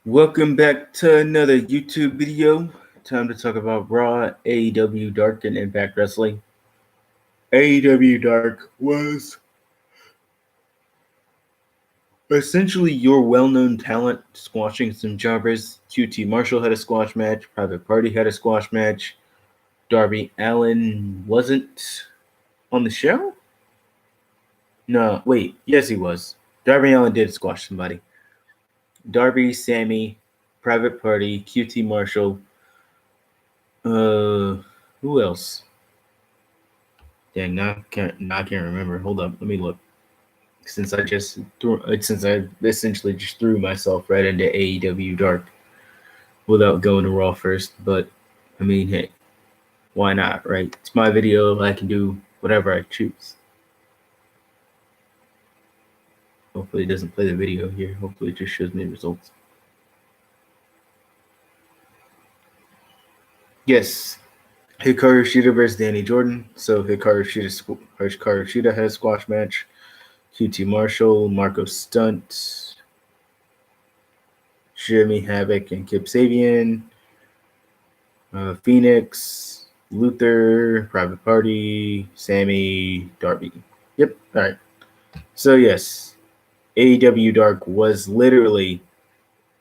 Welcome back to another YouTube video. Time to talk about Raw, AEW Dark, and Impact Wrestling. AEW Dark was essentially your well-known talent squashing some jobbers. QT Marshall had a squash match. Private Party had a squash match. Darby Allin wasn't on the show? No, wait. Yes, he was. Darby Allin did squash somebody. Darby, Sammy, Private Party, QT Marshall. Who else? Dang, now I can't remember. Hold up, let me look. Since I essentially just threw myself right into AEW Dark without going to Raw first. But I mean, hey, why not, right? It's my video. I can do whatever I choose. Hopefully, it doesn't play the video here. Hopefully, it just shows me results. Yes, Hikaru Shida versus Danny Jordan. So Hikaru Shida had a squash match. QT Marshall, Marco Stunt, Jimmy Havoc, and Kip Sabian. Phoenix, Luther, Private Party, Sammy, Darby. Yep. All right. So yes, AEW Dark was literally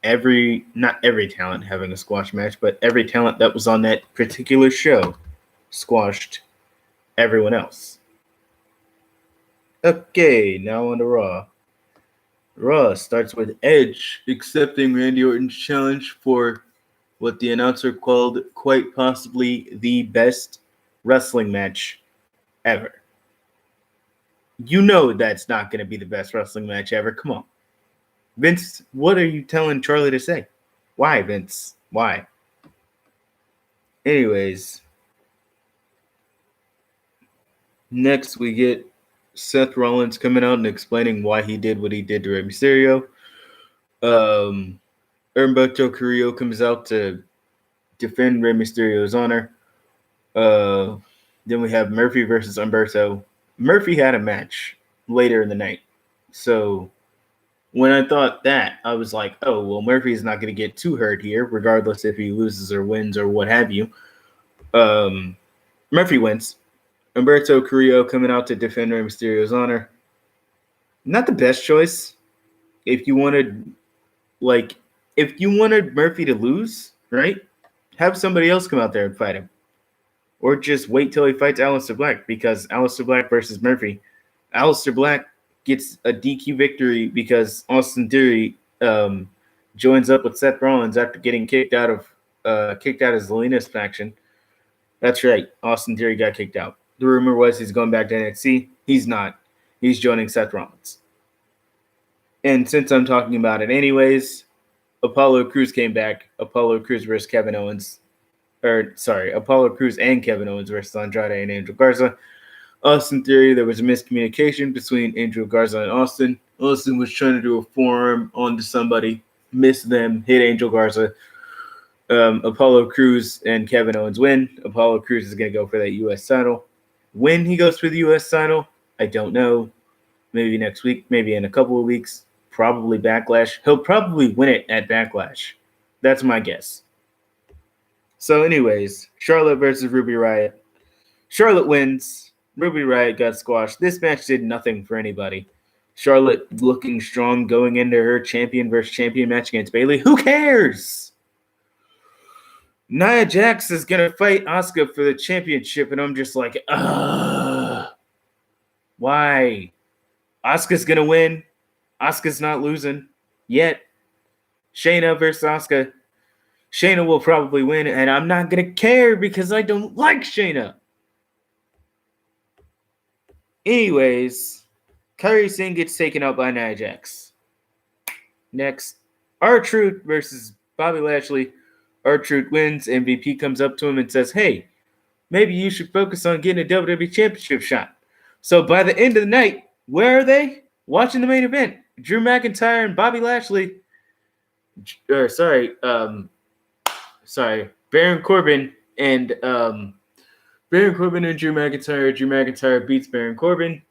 not every talent having a squash match, but every talent that was on that particular show squashed everyone else. Okay, now on to Raw. Raw starts with Edge accepting Randy Orton's challenge for what the announcer called quite possibly the best wrestling match ever. You know that's not going to be the best wrestling match ever. Come on. Vince, what are you telling Charlie to say? Why, Vince? Why? Anyways, next we get Seth Rollins coming out and explaining why he did what he did to Rey Mysterio. Humberto Carrillo comes out to defend Rey Mysterio's honor. Then we have Murphy versus Humberto. Murphy had a match later in the night. So when I thought that, I was like, oh, well, Murphy's not going to get too hurt here, regardless if he loses or wins or what have you. Murphy wins. Humberto Carrillo coming out to defend Rey Mysterio's honor. Not the best choice. If you wanted Murphy to lose, right? Have somebody else come out there and fight him. Or just wait till he fights Aleister Black, because Aleister Black versus Murphy. Aleister Black gets a DQ victory because Austin Theory joins up with Seth Rollins after getting kicked out of Zelina's faction. That's right. Austin Theory got kicked out. The rumor was he's going back to NXT. He's not. He's joining Seth Rollins. And since I'm talking about it anyways, Apollo Crews came back. Apollo Crews versus Kevin Owens. Apollo Crews and Kevin Owens versus Andrade and Angel Garza. Austin Theory, there was a miscommunication between Angel Garza and Austin. Austin was trying to do a forearm onto somebody, missed them, hit Angel Garza. Apollo Crews and Kevin Owens win. Apollo Crews is going to go for that U.S. title. When he goes for the U.S. title, I don't know. Maybe next week, maybe in a couple of weeks. Probably Backlash. He'll probably win it at Backlash. That's my guess. So anyways, Charlotte versus Ruby Riott. Charlotte wins. Ruby Riott got squashed. This match did nothing for anybody. Charlotte looking strong going into her champion versus champion match against Bayley. Who cares? Nia Jax is going to fight Asuka for the championship, and I'm just like, why? Asuka's going to win. Asuka's not losing yet. Shayna versus Asuka. Shayna will probably win, and I'm not going to care because I don't like Shayna. Anyways, Kairi Sane gets taken out by Nia Jax. Next, R-Truth versus Bobby Lashley. R-Truth wins. MVP comes up to him and says, hey, maybe you should focus on getting a WWE Championship shot. So by the end of the night, where are they? Watching the main event. Drew McIntyre and Bobby Lashley. Baron Corbin and Drew McIntyre. Drew McIntyre beats Baron Corbin.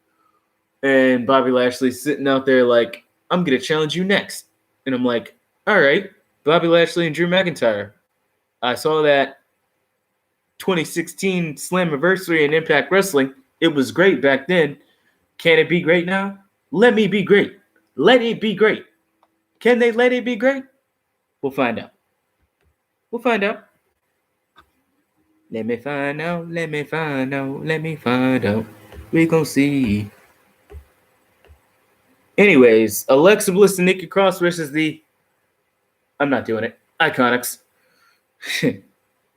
And Bobby Lashley sitting out there like, I'm going to challenge you next. And I'm like, all right. Bobby Lashley and Drew McIntyre. I saw that 2016 Slammiversary in Impact Wrestling. It was great back then. Can it be great now? Let me be great. Let it be great. Can they let it be great? We'll find out. We'll find out. Let me find out. Let me find out. Let me find out. We gon' see. Anyways, Alexa Bliss and Nikki Cross versus the... I'm not doing it. Iconics.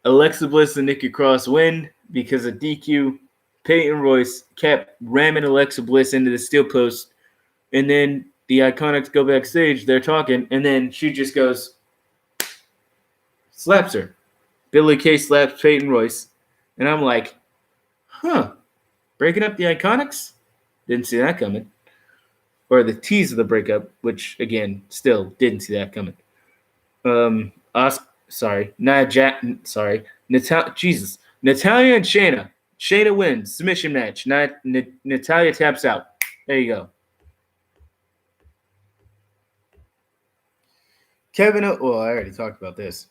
Alexa Bliss and Nikki Cross win because of DQ. Peyton Royce kept ramming Alexa Bliss into the steel post. And then the Iconics go backstage. They're talking. And then she just goes... slaps her. Billie Kay slaps Peyton Royce. And I'm like, breaking up the Iconics? Didn't see that coming. Or the tease of the breakup, which, again, still didn't see that coming. Natalia and Shayna. Shayna wins. Submission match. Natalia taps out. There you go. I already talked about this.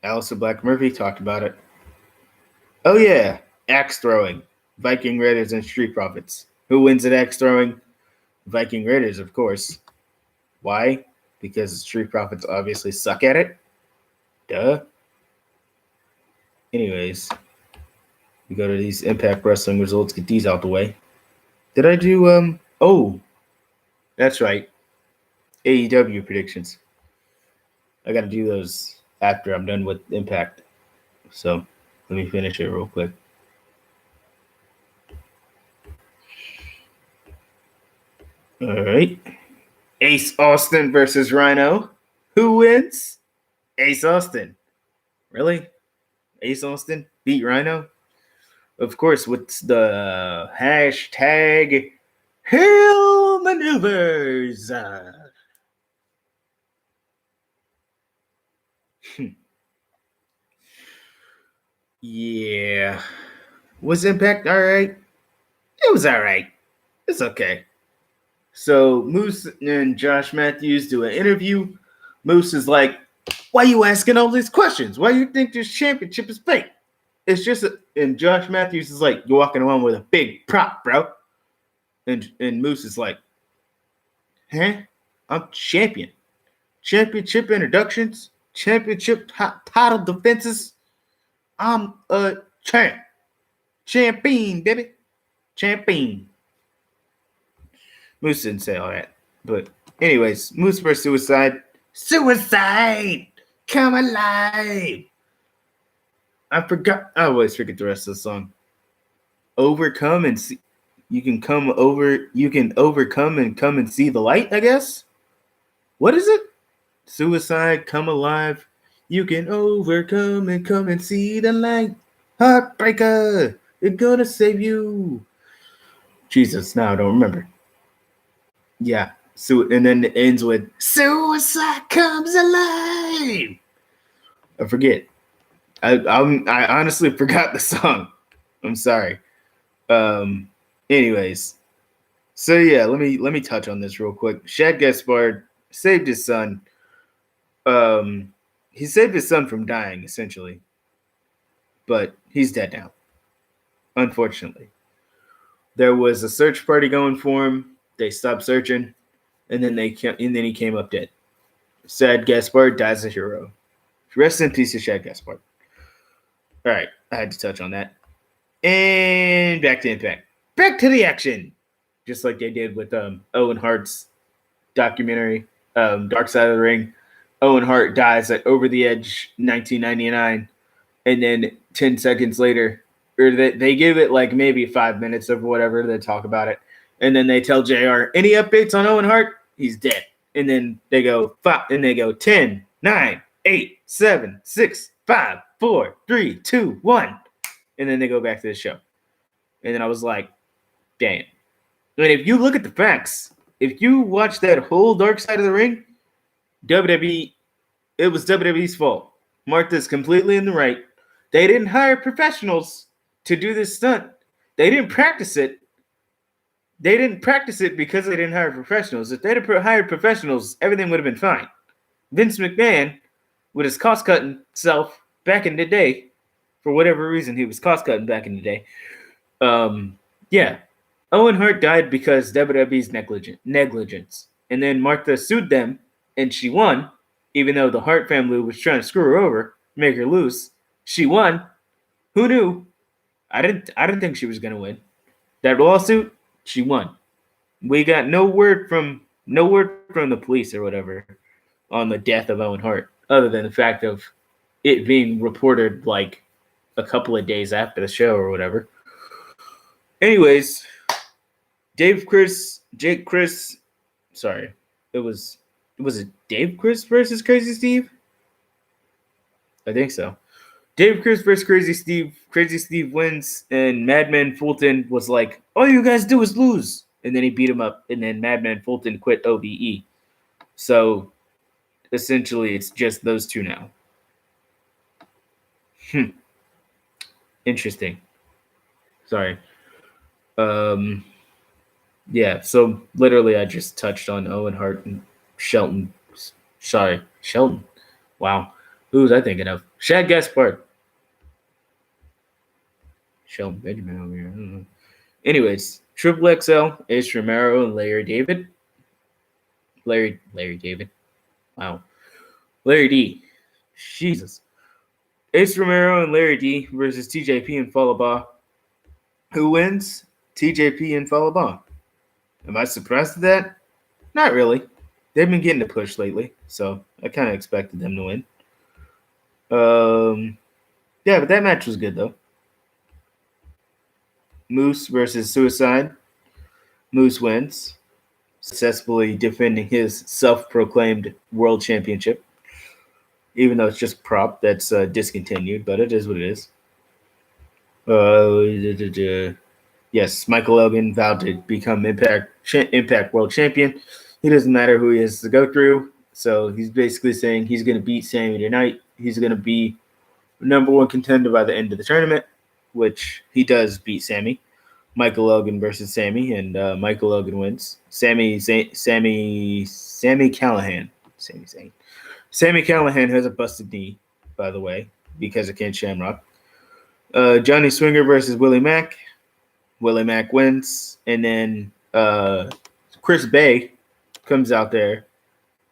Aleister Black Murphy talked about it. Oh, yeah. Axe throwing. Viking Raiders and Street Profits. Who wins at axe throwing? Viking Raiders, of course. Why? Because the Street Profits obviously suck at it. Duh. Anyways, we go to these Impact Wrestling results. Get these out the way. Did I do, oh, that's right. AEW predictions. I got to do those after I'm done with Impact. So let me finish it real quick. All right. Ace Austin versus Rhino. Who wins? Ace Austin. Really? Ace Austin beat Rhino? Of course, with the hashtag Hill Maneuvers. Yeah. Was Impact all right? It was all right. It's okay. So Moose and Josh Matthews do an interview. Moose is like, why are you asking all these questions? Why do you think this championship is fake? It's just and Josh Matthews is like, you're walking around with a big prop, bro. And Moose is like, I'm champion. Championship introductions, championship title defenses. I'm a champ. Champion, baby. Champion. Moose didn't say all that. But anyways, Moose versus Suicide. Suicide! Come alive! I always forget the rest of the song. Overcome and see. You can overcome and come and see the light, I guess? What is it? Suicide, come alive. You can overcome and come and see the light. Heartbreaker, it's gonna save you. Jesus, now I don't remember. Yeah. And then it ends with Suicide comes alive. I forget. I honestly forgot the song. I'm sorry. Anyways. So yeah, let me touch on this real quick. Shad Gaspard saved his son. He saved his son from dying, essentially. But he's dead now. Unfortunately. There was a search party going for him. They stopped searching, and then he came up dead. Shad Gaspard dies a hero. Rest in peace to Shad Gaspard. All right, I had to touch on that. And back to Impact. Back to the action. Just like they did with Owen Hart's documentary, Dark Side of the Ring. Owen Hart dies at Over the Edge 1999, and then 10 seconds later, or they give it like maybe 5 minutes of whatever, they talk about it. And then they tell JR, any updates on Owen Hart? He's dead. And then they go 10, 9, 8, 7, 6, 5, 4, 3, 2, 1. And then they go back to the show. And then I was like, damn. And if you look at the facts, if you watch that whole Dark Side of the Ring, WWE, it was WWE's fault. Martha's completely in the right. They didn't hire professionals to do this stunt. They didn't practice it. They didn't practice it because they didn't hire professionals. If they'd have hired professionals, everything would have been fine. Vince McMahon, with his cost-cutting self back in the day, for whatever reason he was cost-cutting back in the day, yeah, Owen Hart died because WWE's negligence. And then Martha sued them, and she won, even though the Hart family was trying to screw her over, make her lose. She won. Who knew? I didn't think she was gonna win. That lawsuit, she won. We got no word from the police or whatever on the death of Owen Hart, other than the fact of it being reported like a couple of days after the show or whatever. Anyways, Jake Chris. Sorry, was it Dave Chris versus Crazy Steve? I think so. Dave Chris versus Crazy Steve. Crazy Steve wins, and Madman Fulton was like, "All you guys do is lose," and then he beat him up, and then Madman Fulton quit OVE. So essentially, it's just those two now. Interesting. Sorry. Yeah, so literally I just touched on Owen Hart and Shelton. Sorry, Shelton. Wow. Who was I thinking of? Shad Gaspard. Shelton Benjamin over here. Anyways, Triple XL, Ace Romero, and Larry David. Larry David. Wow. Larry D. Jesus. Ace Romero and Larry D versus TJP and Falaba. Who wins? TJP and Falaba. Am I surprised at that? Not really. They've been getting the push lately, so I kind of expected them to win. Yeah, but that match was good though. Moose versus Suicide. Moose wins, successfully defending his self-proclaimed world championship. Even though it's just prop that's discontinued, but it is what it is. Yes, Michael Elgin vowed to become Impact World Champion. It doesn't matter who he has to go through. So he's basically saying he's going to beat Sammy tonight. He's going to be number one contender by the end of the tournament, which he does beat Sammy. Michael Elgin versus Sammy, and Michael Elgin wins. Sammy Callahan. Sammy Callahan has a busted knee, by the way, because of Ken Shamrock. Johnny Swinger versus Willie Mack. Willie Mack wins, and then Chris Bay comes out there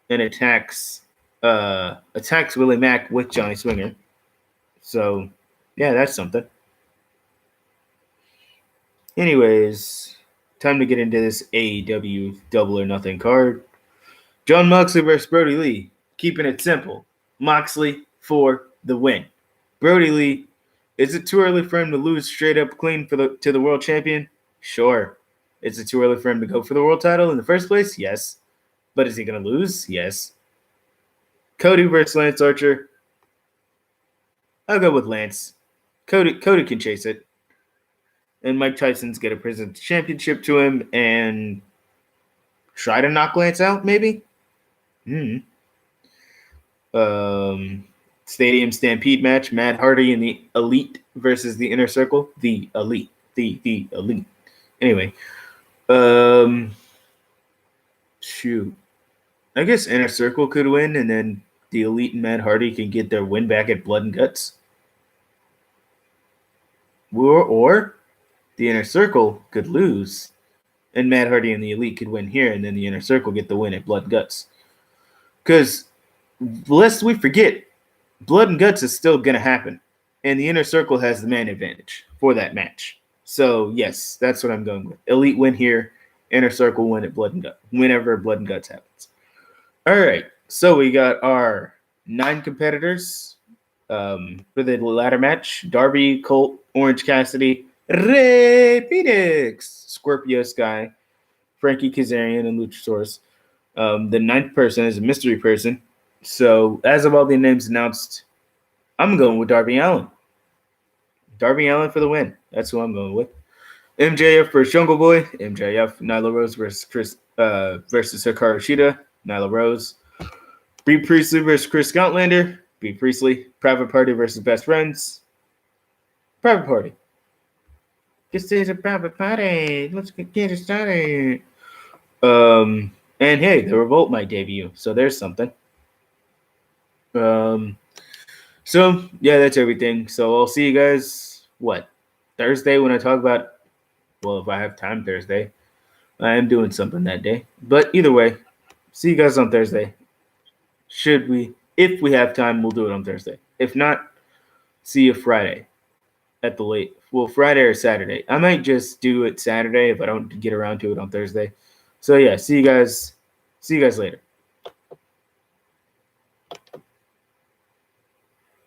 and attacks Willie Mack with Johnny Swinger. So, yeah, that's something. Anyways, time to get into this AEW Double or Nothing card. Jon Moxley versus Brody Lee. Keeping it simple. Moxley for the win. Brody Lee, is it too early for him to lose straight up clean to the world champion? Sure. Is it too early for him to go for the world title in the first place? Yes. But is he going to lose? Yes. Cody versus Lance Archer. I'll go with Lance. Cody can chase it. And Mike Tyson's going to present the championship to him and try to knock Lance out, maybe? Stadium Stampede match. Matt Hardy and the Elite versus the Inner Circle. The Elite. The Elite. Anyway. Shoot. I guess Inner Circle could win, and then the Elite and Matt Hardy can get their win back at Blood and Guts. Or the Inner Circle could lose, and Matt Hardy and the Elite could win here, and then the Inner Circle get the win at Blood and Guts. Because, lest we forget, Blood and Guts is still going to happen, and the Inner Circle has the man advantage for that match. So, yes, that's what I'm going with. Elite win here, Inner Circle win at Blood and Guts, whenever Blood and Guts happens. All right, so we got our 9 competitors for the ladder match. Darby, Colt, Orange Cassidy, Rey Fénix, Scorpio Sky, Frankie Kazarian, and Luchasaurus. The 9th person is a mystery person. So, as of all the names announced, I'm going with Darby Allin. Darby Allin for the win. That's who I'm going with. MJF versus Jungle Boy. MJF. Nyla Rose versus Hikaru Shida. Nyla Rose. Bea Priestley versus Chris Scottlander. Bea Priestley. Private Party versus Best Friends. Private Party. This is a private party. Let's get it started. And hey, the Revolt might debut, so there's something. So yeah, that's everything. So I'll see you guys Thursday when I talk about if I have time Thursday. I am doing something that day. But either way, see you guys on Thursday. If we have time, we'll do it on Thursday. If not, see you Friday at the late. Well, Friday or Saturday. I might just do it Saturday if I don't get around to it on Thursday. So yeah, see you guys. See you guys later.